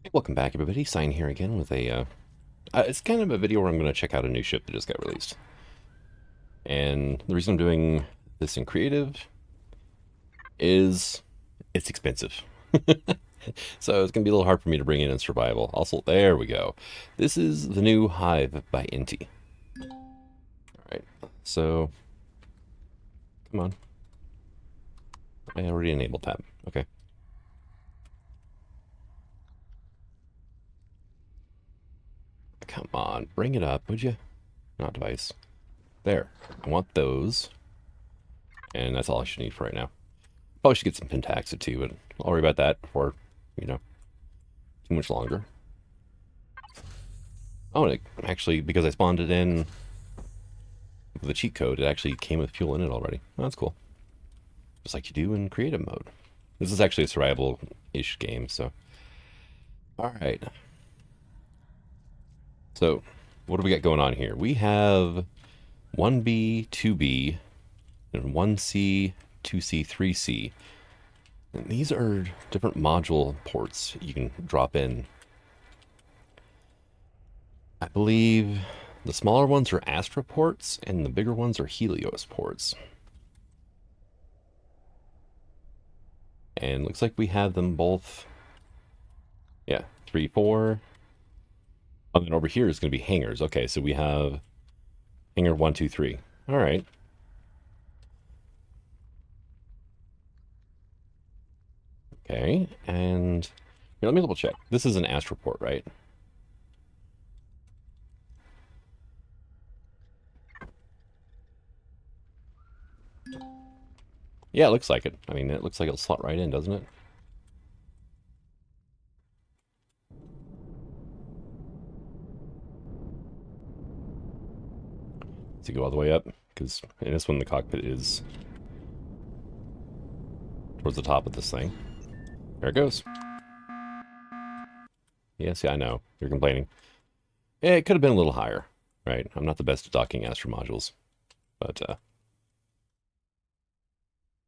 Welcome back, everybody. Sign here again with it's kind of a video where I'm going to check out a new ship that just got released. And the reason I'm doing this in creative is it's expensive. So it's going to be a little hard for me to bring in survival. Also, there we go. This is the new Hive by Ente. All right. So, come on. I already enabled that. Okay. Come on. Bring it up, would you? Not device. There. I want those. And that's all I should need for right now. Probably should get some Pentaxa too, but I'll worry about that before, you know, too much longer. Oh, and it actually, because I spawned it in with the cheat code, it actually came with fuel in it already. Oh, that's cool. Just like you do in creative mode. This is actually a survival-ish game, so. Alright. So, what do we got going on here? We have 1B, 2B, and 1C, 2C, 3C. And these are different module ports you can drop in. I believe the smaller ones are Astra ports, and the bigger ones are Helios ports. And looks like we have them both. Yeah, 3, 4. And then over here is going to be hangars. Okay, so we have hangar 1, 2, 3. All right. Okay, and here, let me double check. This is an Astra port, right? Yeah, it looks like it. I mean, it looks like it'll slot right in, doesn't it? To go all the way up, because in this one the cockpit is towards the top of this thing. There it goes. Yes, yeah, I know. You're complaining. Yeah, it could have been a little higher, right? I'm not the best at docking Astra modules, but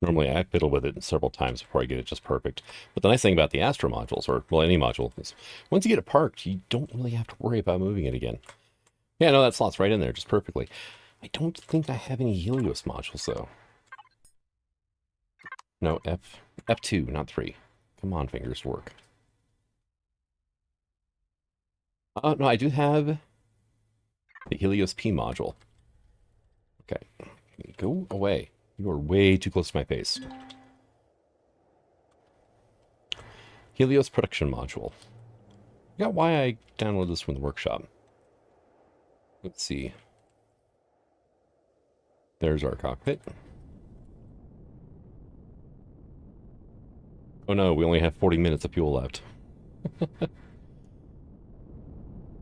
normally I fiddle with it several times before I get it just perfect. But the nice thing about the Astra modules, or, well, any module, is once you get it parked, you don't really have to worry about moving it again. Yeah, no, that slots right in there just perfectly. I don't think I have any Helios modules, though. No, F2, not 3. Come on, fingers, work. No, I do have the Helios P module. Okay, go away. You are way too close to my face. Helios production module. I forgot why I downloaded this from the workshop. Let's see. There's our cockpit. Oh no, we only have 40 minutes of fuel left.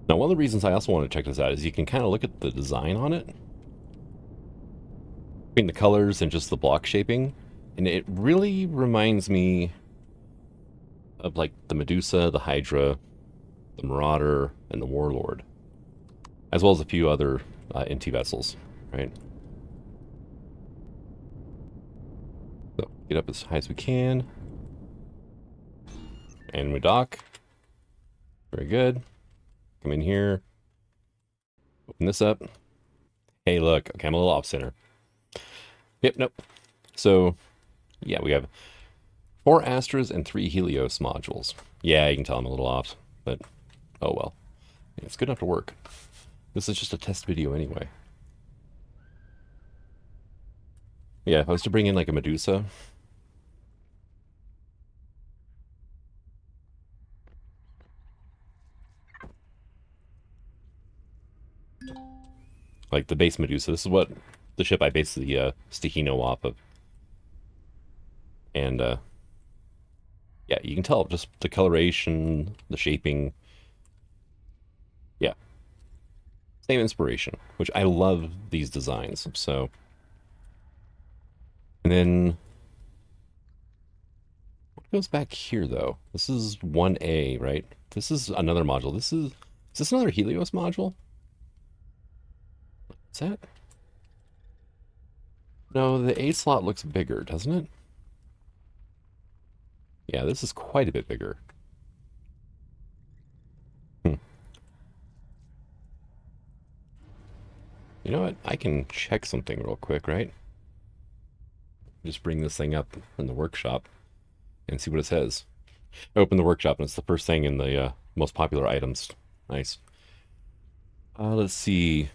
Now, one of the reasons I also want to check this out is you can kind of look at the design on it. Between the colors and just the block shaping. And it really reminds me of like the Medusa, the Hydra, the Marauder, and the Warlord. As well as a few other Ente vessels, right? So, get up as high as we can. And we dock. Very good. Come in here. Open this up. Hey, look. Okay, I'm a little off center. Yep, nope. So, yeah, we have 4 Astras and 3 Helios modules. Yeah, you can tell I'm a little off, but oh well. It's good enough to work. This is just a test video anyway. Yeah, if I was to bring in like a Medusa. Like the base Medusa. This is what the ship I base the Stihino off of. And yeah, you can tell just the coloration, the shaping. Yeah, same inspiration, which I love these designs. So, and then what goes back here though? This is 1A, right? This is another module. Is this another Helios module? Is that? No, the A slot looks bigger, doesn't it? Yeah, this is quite a bit bigger. You know what? I can check something real quick, right? Just bring this thing up in the workshop and see what it says. I open the workshop and it's the first thing in the most popular items. Nice. Let's see.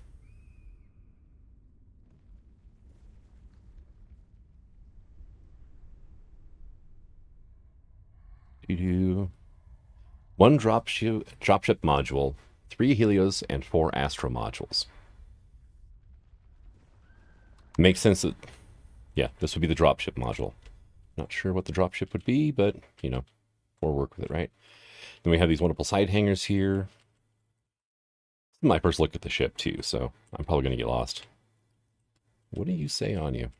One dropship module, 3 Helios, and 4 Astro modules. Makes sense that, yeah, this would be the dropship module. Not sure what the dropship would be, but, you know, we'll work with it, right? Then we have these wonderful side hangars here. This is my first look at the ship, too, so I'm probably going to get lost. What do you say on you?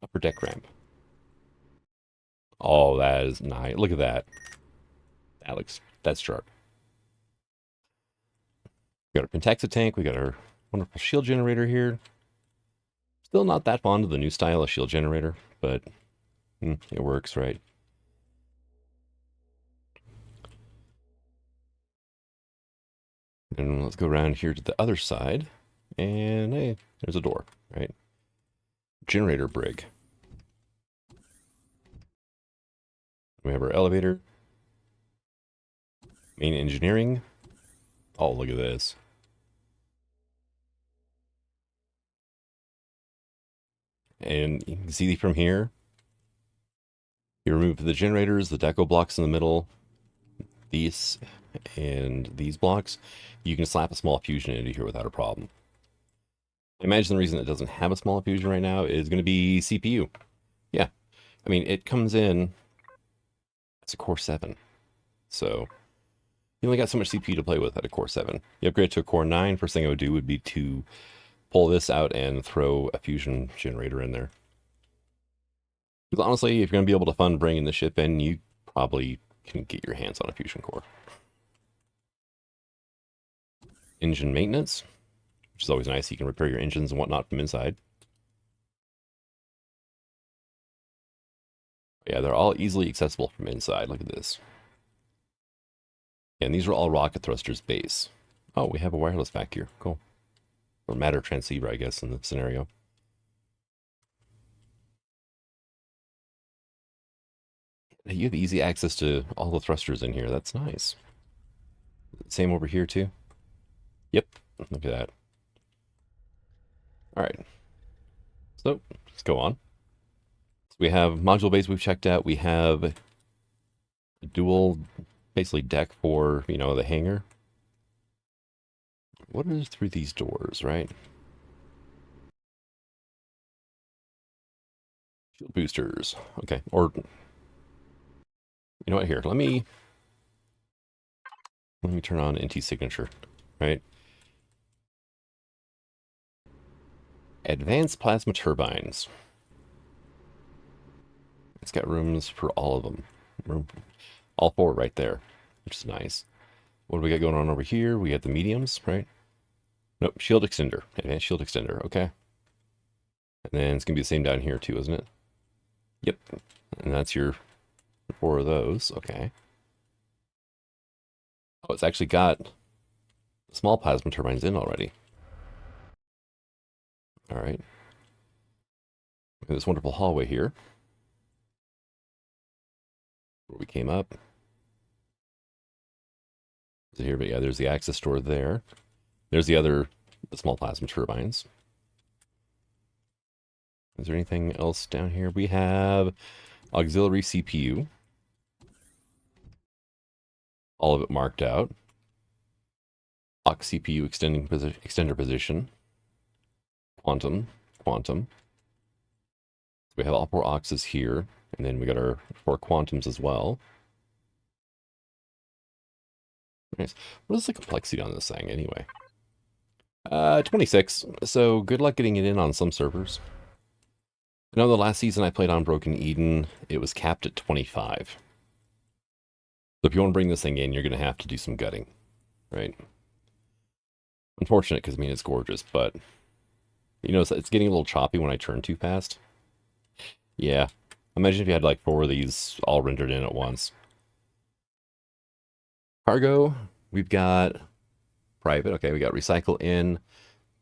Upper deck ramp. Oh, that is nice. Look at that. Alex, that's sharp. We got our Pentaxa tank. We got our wonderful shield generator here. Still not that fond of the new style of shield generator, but it works, right? And let's go around here to the other side. And hey, there's a door, right? Generator brig. We have our elevator. Main engineering. Oh, look at this. And you can see from here, you remove the generators, the deco blocks in the middle, these and these blocks. You can slap a small fusion into here without a problem. I imagine the reason it doesn't have a small fusion right now is going to be CPU. Yeah. I mean, it comes in, it's a Core 7. So you only got so much CPU to play with at a Core 7. You upgrade to a Core 9, first thing I would do would be to pull this out and throw a fusion generator in there. Because honestly, if you're going to be able to fund bringing the ship in, you probably can get your hands on a fusion core. Engine maintenance, which is always nice. You can repair your engines and whatnot from inside. Yeah, they're all easily accessible from inside. Look at this. And these are all rocket thrusters base. Oh, we have a wireless back here. Cool. Or matter transceiver, I guess, in the scenario. You have easy access to all the thrusters in here. That's nice. Same over here, too. Yep. Look at that. All right. So, let's go on. So we have module base we've checked out. We have a dual, basically, deck for, you know, the hangar. What is through these doors, right? Shield boosters. Okay. Or, you know what, here. Let me turn on Ente signature, right? Advanced plasma turbines. It's got rooms for all of them. All 4 right there, which is nice. What do we got going on over here? We got the mediums, right? Nope, shield extender. Advanced shield extender, okay. And then it's going to be the same down here too, isn't it? Yep. And that's your 4 of those, okay. Oh, it's actually got small plasma turbines in already. All right. Look at this wonderful hallway here. Where we came up. Is it here? But yeah, there's the access door there. There's the small plasma turbines. Is there anything else down here? We have auxiliary CPU. All of it marked out. Aux CPU extender position. Quantum. We have all 4 auxes here, and then we got our 4 quantums as well. Nice. What is the complexity on this thing anyway? 26. So good luck getting it in on some servers. I know the last season I played on Broken Eden, it was capped at 25. So if you want to bring this thing in, you're going to have to do some gutting, right? Unfortunate, because I mean, it's gorgeous, but you know, it's getting a little choppy when I turn too fast. Yeah. Imagine if you had like 4 of these all rendered in at once. Cargo, we've got private. Okay, we got recycle in,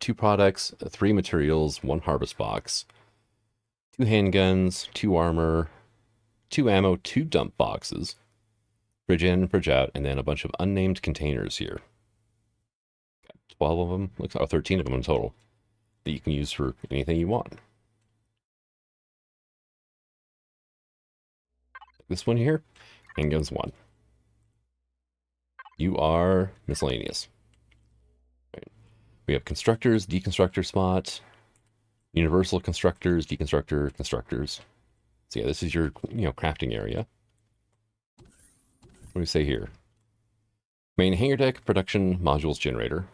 2 products, 3 materials, 1 harvest box, 2 handguns, 2 armor, 2 ammo, 2 dump boxes, fridge in, fridge out, and then a bunch of unnamed containers here. 12 of them, looks like 13 of them in total, that you can use for anything you want. This one here, handguns 1. You are miscellaneous. Right. We have constructors, deconstructor spot, universal constructors, deconstructor, constructors. So yeah, this is your, crafting area. What do we say here? Main hangar deck, production modules generator.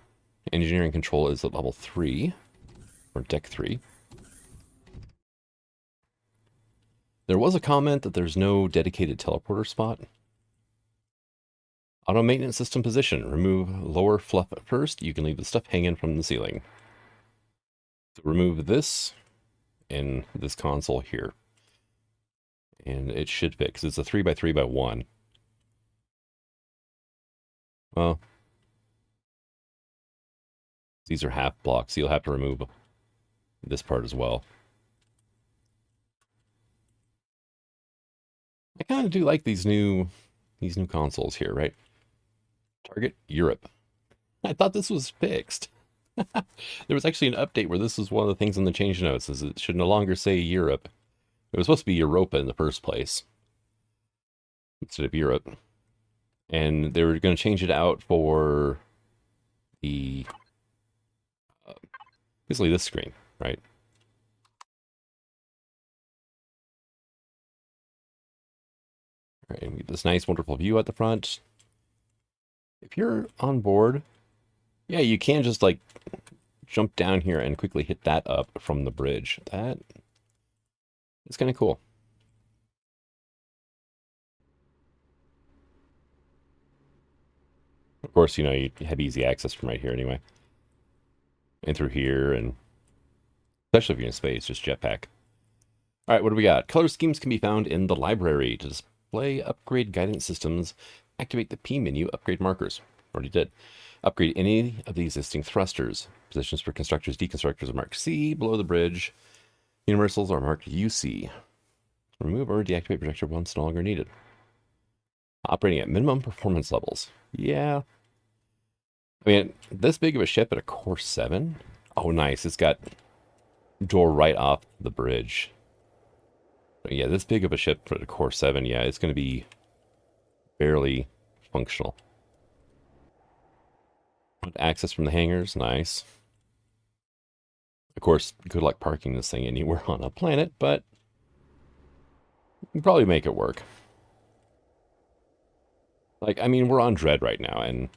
Engineering control is at level 3, or deck 3. There was a comment that there's no dedicated teleporter spot. Auto maintenance system position. Remove lower fluff at first. You can leave the stuff hanging from the ceiling. So remove this and this console here. And it should fit, because it's a 3x3x1. Well, these are half blocks, so you'll have to remove this part as well. I kind of do like these new consoles here, right? Target Europe. I thought this was fixed. There was actually an update where this was one of the things in the change notes, is it should no longer say Europe. It was supposed to be Europa in the first place, instead of Europe. And they were going to change it out for the, basically this screen, right? All right, and we get this nice, wonderful view at the front. If you're on board, yeah, you can just like jump down here and quickly hit that up from the bridge. That is kind of cool. Of course, you have easy access from right here anyway. And through here, and especially if you're in space, just jetpack. All right, what do we got? Color schemes can be found in the library. To display upgrade guidance systems, activate the P menu, upgrade markers. Already did. Upgrade any of the existing thrusters. Positions for constructors, deconstructors are marked C below the bridge. Universals are marked UC. Remove or deactivate projector once no longer needed. Operating at minimum performance levels. Yeah. I mean, this big of a ship at a core 7? Oh, nice. It's got door right off the bridge. But yeah, this big of a ship for a core 7, yeah, it's going to be barely functional. Access from the hangars, nice. Of course, good luck parking this thing anywhere on a planet, but you can probably make it work. Like, I mean, we're on Dread right now, and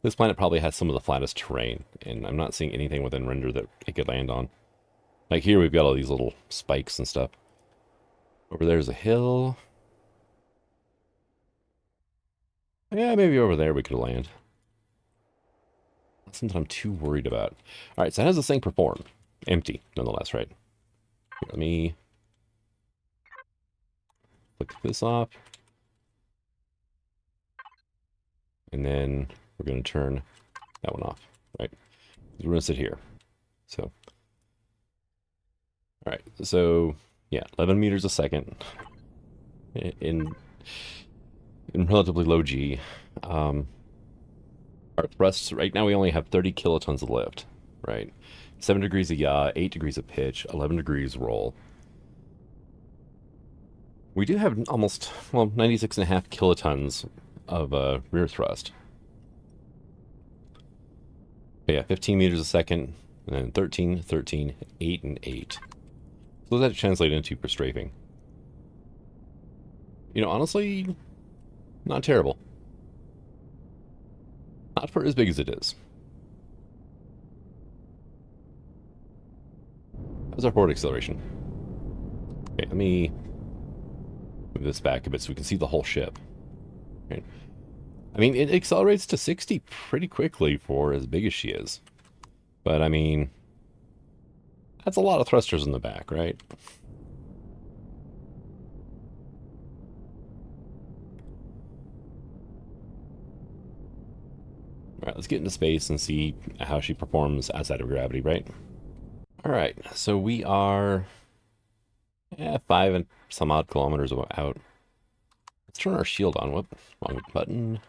this planet probably has some of the flattest terrain, and I'm not seeing anything within render that it could land on. Like here, we've got all these little spikes and stuff. Over there's a hill. Yeah, maybe over there we could land. Not something I'm too worried about. All right, so how does this thing perform? Empty, nonetheless, right? Here, let me click this off. And then we're going to turn that one off, right? We're going to sit here. So, all right, so yeah, 11 meters a second in relatively low G. Our thrusts, right now we only have 30 kilotons of lift, right? 7 degrees of yaw, 8 degrees of pitch, 11 degrees roll. We do have almost, well, 96.5 kilotons of rear thrust. But yeah, 15 meters a second, and then 13, 13, 8, and 8. So that translates into per strafing. Honestly, not terrible. Not for as big as it is. How's our forward acceleration? Okay, let me move this back a bit so we can see the whole ship. Okay. I mean, it accelerates to 60 pretty quickly for as big as she is. But, I mean, that's a lot of thrusters in the back, right? Alright, let's get into space and see how she performs outside of gravity, right? Alright, so we are 5 and some odd kilometers out. Let's turn our shield on. Whoop, wrong button.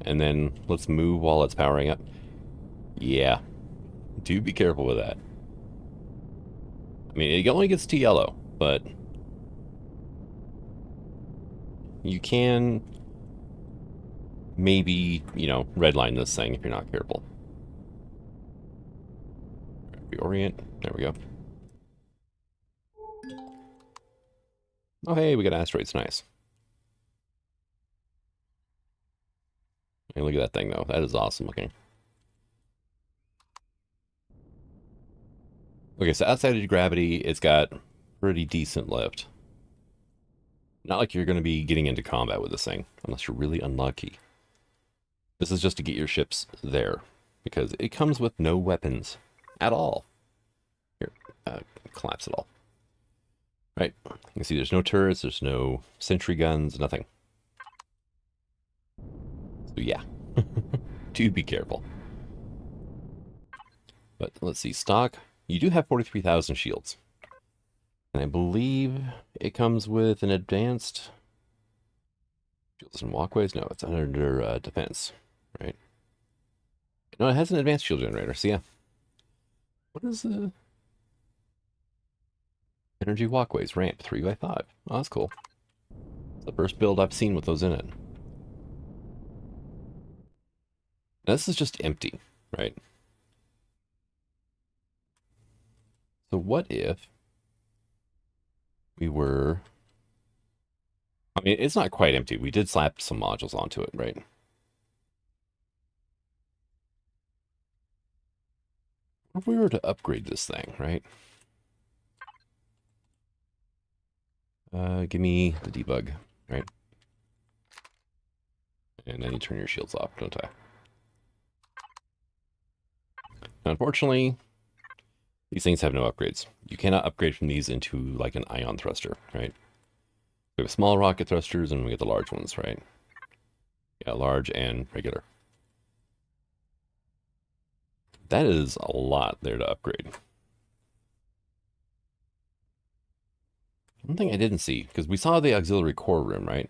And then let's move while it's powering up. Yeah, do be careful with that. I mean, it only gets to yellow, but you can maybe, redline this thing if you're not careful. Reorient. There we go. Oh, hey, we got asteroids. Nice. Hey, look at that thing, though. That is awesome looking. Okay, so outside of gravity, it's got pretty decent lift. Not like you're going to be getting into combat with this thing, unless you're really unlucky. This is just to get your ships there, because it comes with no weapons at all. Here, collapse it all. Right, you can see there's no turrets, there's no sentry guns, nothing. So yeah, do be careful. But let's see, stock. You do have 43,000 shields. And I believe it comes with an advanced shields and walkways. No, it's under defense, right? No, it has an advanced shield generator. So yeah, what is the energy walkways ramp 3x5? Oh, that's cool. It's the first build I've seen with those in it. Now, this is just empty, right? So what if we were... I mean, it's not quite empty. We did slap some modules onto it, right? What if we were to upgrade this thing, right? Give me the debug, right? And then you turn your shields off, don't I? Now, unfortunately, these things have no upgrades. You cannot upgrade from these into like an ion thruster, right? We have small rocket thrusters and we get the large ones, right? Yeah, large and regular. That is a lot there to upgrade. One thing I didn't see, because we saw the auxiliary core room, right?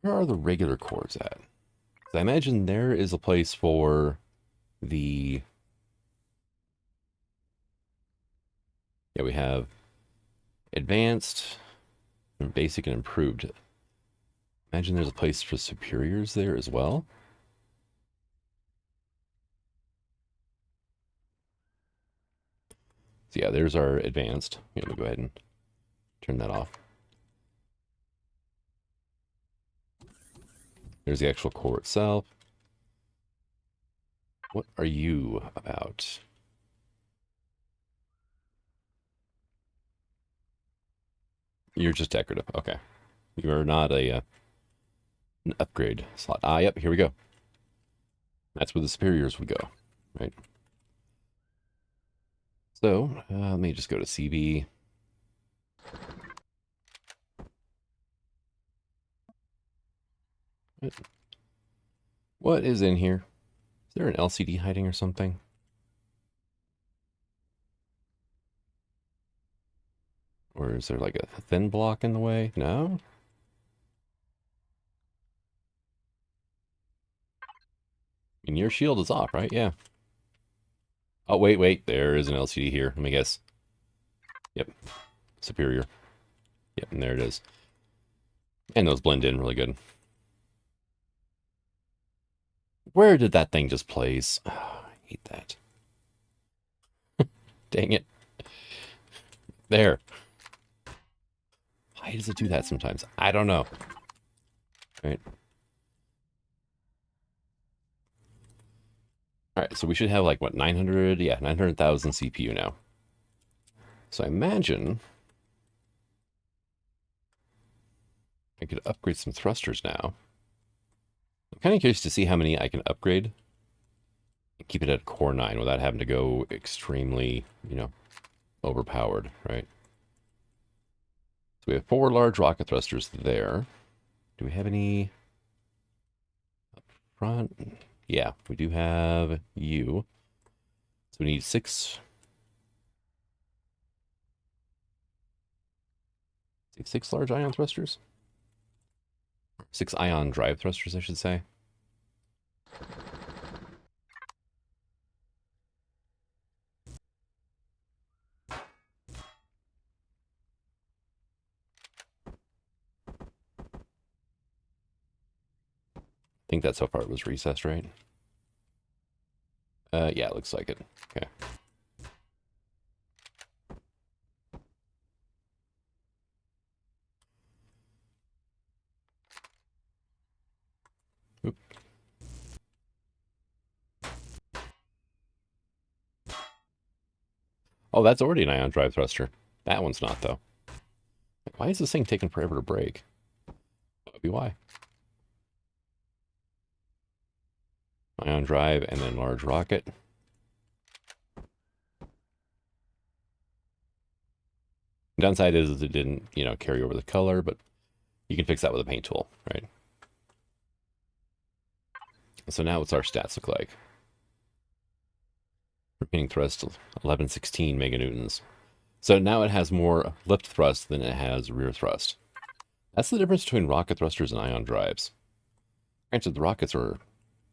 Where are the regular cores at? I imagine there is a place for the... Yeah, we have advanced, and basic, and improved. Imagine there's a place for superiors there as well. So yeah, there's our advanced. Let me go ahead and turn that off. There's the actual core itself. What are you about? You're just decorative. Okay. You are not an upgrade slot. Ah, yep, here we go. That's where the superiors would go, right? So, let me just go to CB. What is in here? Is there an LCD hiding or something? Or is there like a thin block in the way? No? And your shield is off, right? Yeah. Oh, wait. There is an LCD here. Let me guess. Yep. Superior. Yep, and there it is. And those blend in really good. Where did that thing just place? Oh, I hate that. Dang it. There. Why does it do that sometimes? I don't know. Right. Alright, so we should have like, what, 900? Yeah, 900,000 CPU now. So I imagine I could upgrade some thrusters now. I'm kind of curious to see how many I can upgrade and keep it at core 9 without having to go extremely, overpowered, right? So we have 4 large rocket thrusters there. Do we have any up front? Yeah, we do have you. So we need 6. 6 large ion thrusters? 6 ion drive thrusters, I should say. I think that so far it was recessed, right? Yeah, it looks like it. Okay. Oop. Oh, that's already an ion drive thruster. That one's not, though. Why is this thing taking forever to break? That would be why. Ion drive and then large rocket. The downside is it didn't, carry over the color, but you can fix that with a paint tool, right? So now what's our stats look like? Repeating thrust, 1116 meganewtons. So now it has more lift thrust than it has rear thrust. That's the difference between rocket thrusters and ion drives. Granted, the rockets are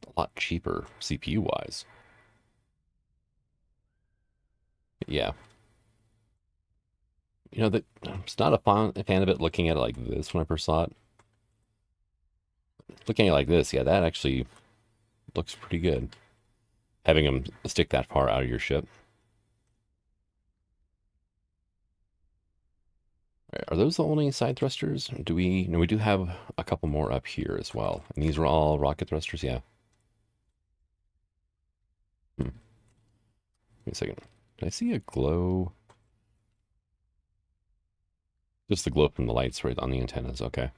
a lot cheaper CPU-wise. Yeah. I was not a fan of it looking at it like this when I first saw it. Looking at it like this, yeah, that actually looks pretty good. Having them stick that far out of your ship. Are those the only side thrusters? Do we? No, we do have a couple more up here as well. And these are all rocket thrusters, yeah. Wait a second. Did I see a glow? Just the glow from the lights right on the antennas. Okay.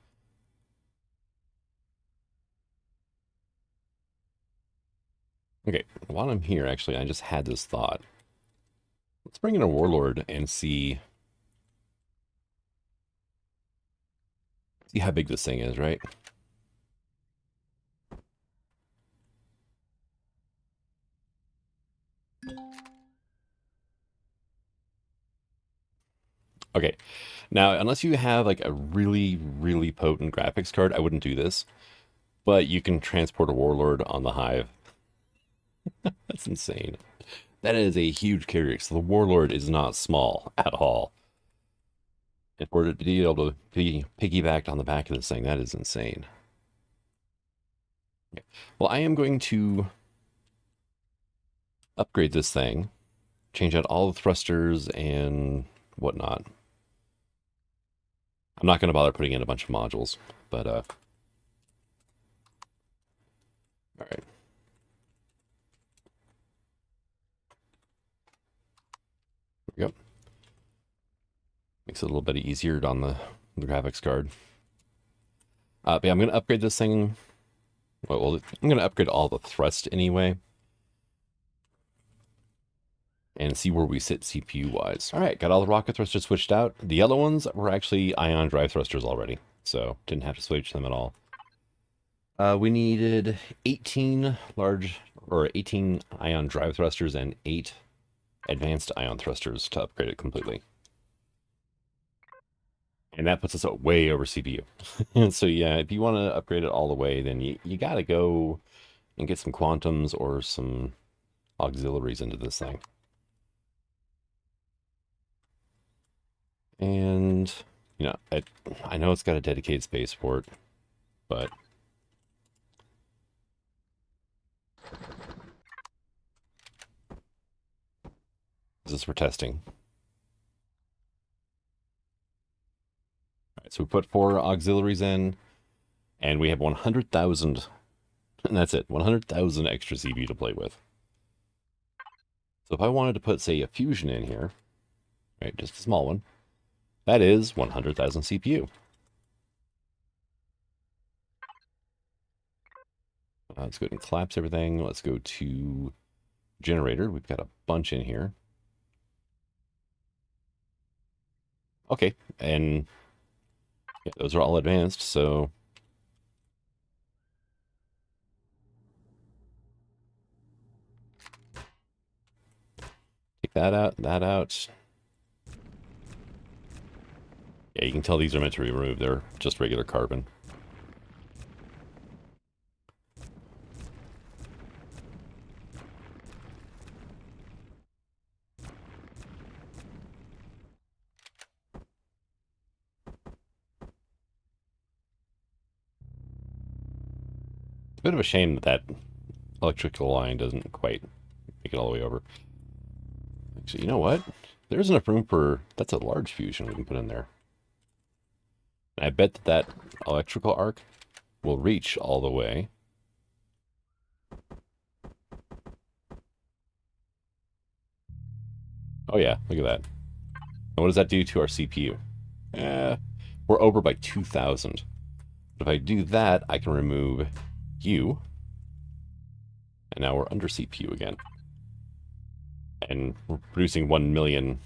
Okay, while I'm here, actually, I just had this thought. Let's bring in a warlord and see how big this thing is, right? Okay, now, unless you have like a really, really potent graphics card, I wouldn't do this. But you can transport a warlord on the Hive. That's insane. That is a huge carrier. So the warlord is not small at all. And for it to be able to be piggybacked on the back of this thing, that is insane. Okay. Well, I am going to upgrade this thing, change out all the thrusters and whatnot. I'm not going to bother putting in a bunch of modules, but all right. There we go. Makes it a little bit easier on the graphics card. But yeah, I'm going to upgrade this thing. Well, I'm going to upgrade all the thrust anyway. And see where we sit CPU-wise. All right, got all the rocket thrusters switched out. The yellow ones were actually ion drive thrusters already, so didn't have to switch them at all. We needed 18 ion drive thrusters and 8 advanced ion thrusters to upgrade it completely. And that puts us way over CPU. So yeah, if you want to upgrade it all the way, then you got to go and get some quantums or some auxiliaries into this thing. And, I know it's got a dedicated spaceport, but this is for testing. All right, so we put 4 auxiliaries in, and we have 100,000, and that's it, 100,000 extra CPU to play with. So if I wanted to put, say, a fusion in here, right, just a small one, that is 100,000 CPU. Let's go ahead and collapse everything. Let's go to generator. We've got a bunch in here. Okay, and Yeah, those are all advanced, so take that out, that out. Yeah, you can tell these are meant to be removed. They're just regular carbon. It's a bit of a shame that that electrical line doesn't quite make it all the way over. Actually, you know what? There's enough room for... That's a large fusion we can put in there. And I bet that that electrical arc will reach all the way. Oh yeah, look at that. And what does that do to our CPU? We're over by 2,000. But if I do that, I can remove you. And now we're under CPU again. And we're producing 1 million,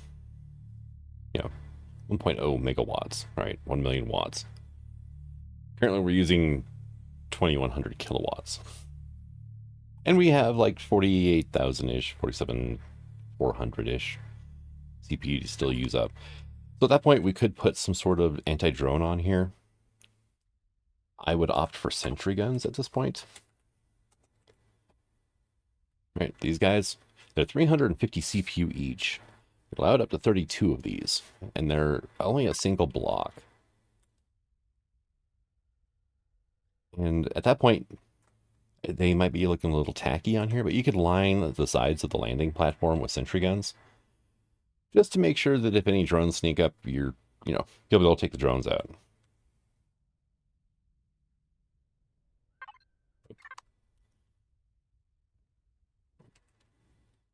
1.0 megawatts, right? 1 million watts. Currently we're using 2,100 kilowatts. And we have like 48,000-ish, 47,400-ish CPU to still use up. So at that point, we could put some sort of anti-drone on here. I would opt for sentry guns at this point. Right, these guys, they're 350 CPU each. We're allowed up to 32 of these, and they're only a single block. And at that point, they might be looking a little tacky on here, but you could line the sides of the landing platform with sentry guns, just to make sure that if any drones sneak up, you'll be able to take the drones out.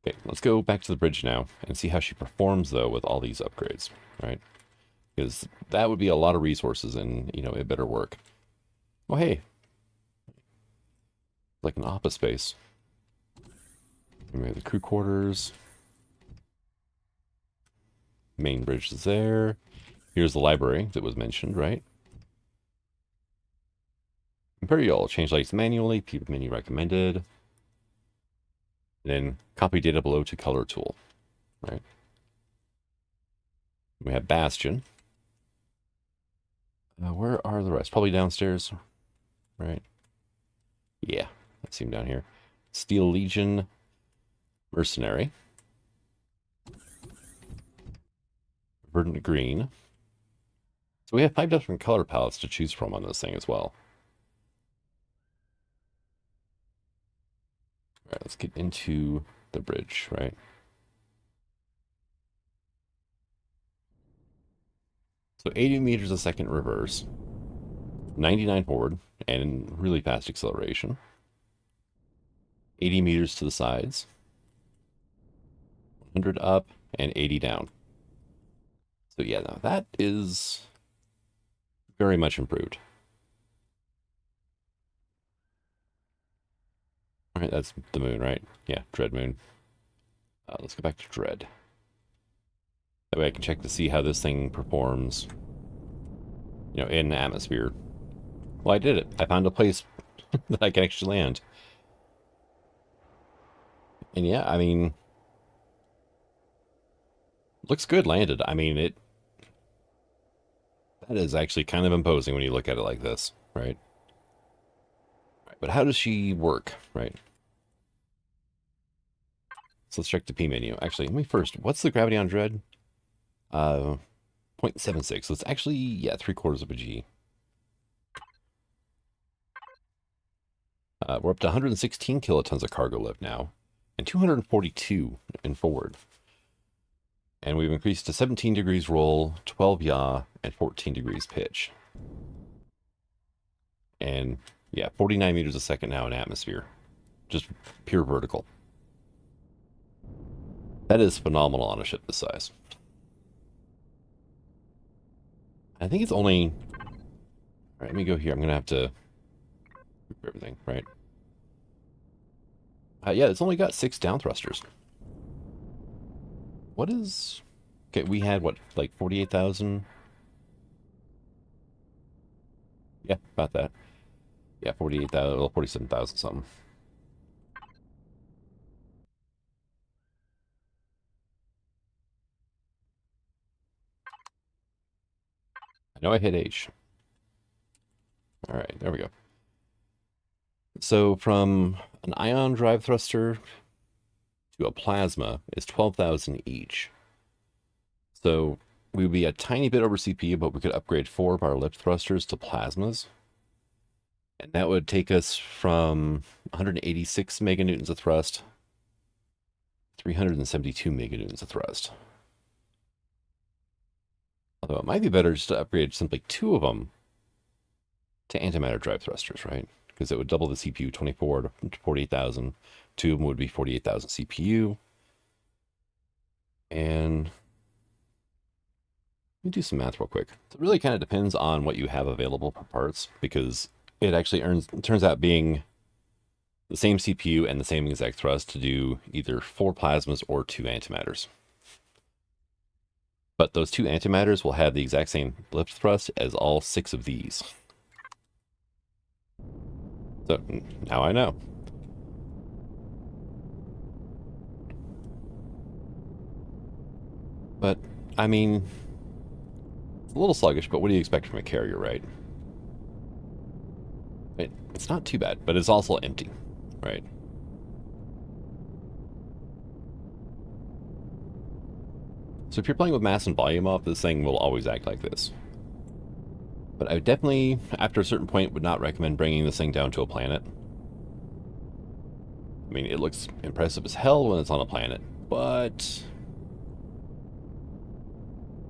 Okay, let's go back to the bridge now and see how she performs, though, with all these upgrades, right? Because that would be a lot of resources and, it better work. Oh, hey. Like an office space. We have the crew quarters. Main bridge is there. Here's the library that was mentioned, right? Imperial, change lights manually, people menu recommended. Then copy data below to color tool, right? We have Bastion. Where are the rest? Probably downstairs, right? Yeah, I see him down here. Steel Legion, Mercenary. Verdant Green. So we have 5 different color palettes to choose from on this thing as well. All right, let's get into the bridge, right? So 80 meters a second reverse, 99 forward, and really fast acceleration. 80 meters to the sides, 100 up, and 80 down. So yeah, now that is very much improved. All right, that's the moon, right? Yeah, Dread Moon. Let's go back to Dread. That way I can check to see how this thing performs, in the atmosphere. Well, I did it. I found a place that I can actually land. And yeah, I mean, looks good landed. I mean, that is actually kind of imposing when you look at it like this, right? But how does she work, right? So let's check the P menu. Actually, let me first, what's the gravity on Dread? 0.76. So it's actually, yeah, 3/4 of a G. We're up to 116 kilotons of cargo lift now, and 242 in forward. And we've increased to 17 degrees roll, 12 yaw, and 14 degrees pitch. And yeah, 49 meters a second now in atmosphere. Just pure vertical. That is phenomenal on a ship this size. I think it's only... All right, let me go here. I'm going to have to group everything, right? Yeah, it's only got 6 down thrusters. What is... Okay, we had, what, like 48,000? Yeah, about that. Yeah, 48,000, well, 47,000 something. I know I hit H. All right, there we go. So from an ion drive thruster to a plasma is 12,000 each. So we would be a tiny bit over CPU, but we could upgrade 4 of our lift thrusters to plasmas. And that would take us from 186 meganewtons of thrust, 372 meganewtons of thrust. Although it might be better just to upgrade simply 2 of them to antimatter drive thrusters, right? Because it would double the CPU 24 to 48,000. 2 of them would be 48,000 CPU. And let me do some math real quick. So it really kind of depends on what you have available for parts, because it actually turns out being the same CPU and the same exact thrust to do either 4 plasmas or 2 antimatters. But those 2 antimatters will have the exact same lift thrust as all 6 of these. So now I know. But, I mean, it's a little sluggish, but what do you expect from a carrier, right? It's not too bad, but it's also empty, right? So if you're playing with mass and volume off, this thing will always act like this. But I definitely, after a certain point, would not recommend bringing this thing down to a planet. I mean, it looks impressive as hell when it's on a planet, but...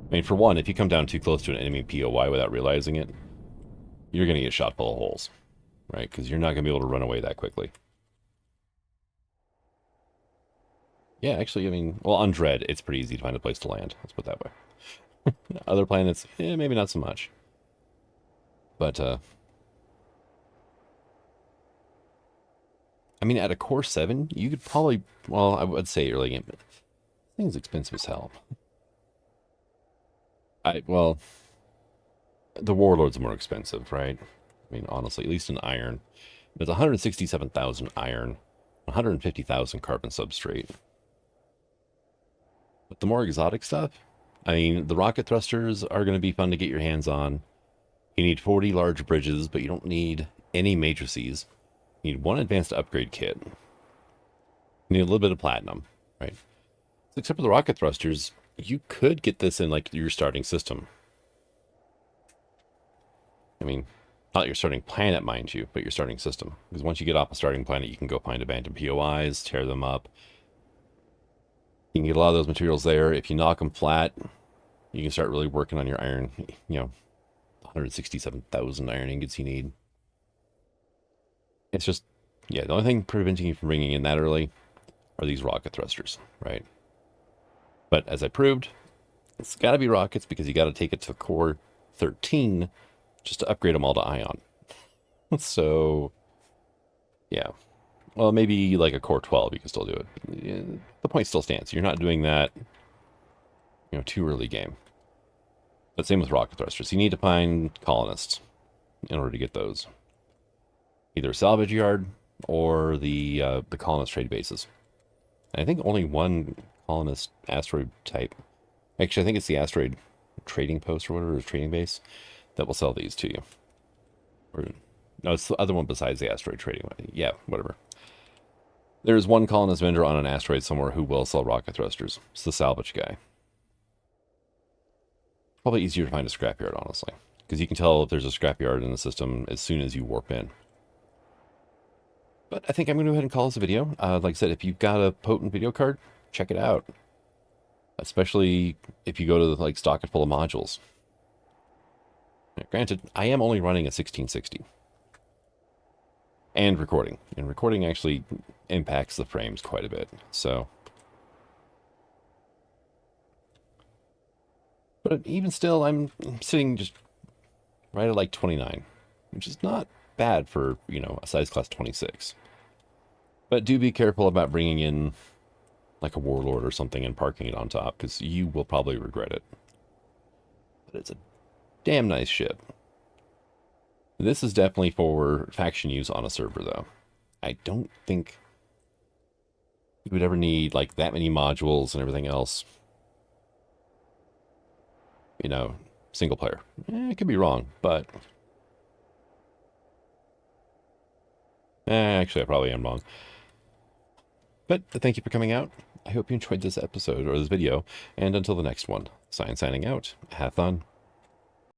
I mean, for one, if you come down too close to an enemy POI without realizing it, you're going to get shot full of holes, right? Because you're not going to be able to run away that quickly. Yeah, actually, I mean, well, on Dread, it's pretty easy to find a place to land. Let's put it that way. Other planets, maybe not so much. But, I mean, at a core 7, you could probably, well, I would say early game, but this thing's expensive as hell. Well, the Warlord's more expensive, right? I mean, honestly, at least in iron. It's 167,000 iron, 150,000 carbon substrate. But the more exotic stuff, I mean, the rocket thrusters are going to be fun to get your hands on. You need 40 large bridges, but you don't need any matrices. You need 1 advanced upgrade kit. You need a little bit of platinum, right? So except for the rocket thrusters, you could get this in like your starting system. I mean, not your starting planet, mind you, but your starting system. Because once you get off a starting planet, you can go find abandoned POIs, tear them up. You can get a lot of those materials there. If you knock them flat, you can start really working on your iron, 167,000 iron ingots you need. It's just, yeah, the only thing preventing you from bringing in that early are these rocket thrusters, right? But as I proved, it's got to be rockets because you got to take it to core 13 just to upgrade them all to ion. So, yeah. Well, maybe like a core 12, you can still do it. Yeah, the point still stands. You're not doing that, too early game. But same with rocket thrusters. You need to find colonists in order to get those. Either a salvage yard or the colonist trade bases. And I think only one colonist asteroid type. Actually, I think it's the asteroid trading post or whatever, or trading base, that will sell these to you. Or no, it's the other one besides the asteroid trading one. Yeah, whatever. There's one colonist vendor on an asteroid somewhere who will sell rocket thrusters. It's the salvage guy. Probably easier to find a scrapyard, honestly. Because you can tell if there's a scrapyard in the system as soon as you warp in. But I think I'm going to go ahead and call this a video. Like I said, if you've got a potent video card, check it out. Especially if you go to like stock it full of modules. Now, granted, I am only running a 1660. And recording. And recording actually impacts the frames quite a bit. So, but even still, I'm sitting just right at like 29, which is not bad for, a size class 26. But do be careful about bringing in like a warlord or something and parking it on top, because you will probably regret it. But it's a damn nice ship. This is definitely for faction use on a server, though. I don't think you would ever need like that many modules and everything else. You know, single player. I could be wrong, but actually, I probably am wrong. But thank you for coming out. I hope you enjoyed this episode or this video. And until the next one, signing out. Have fun.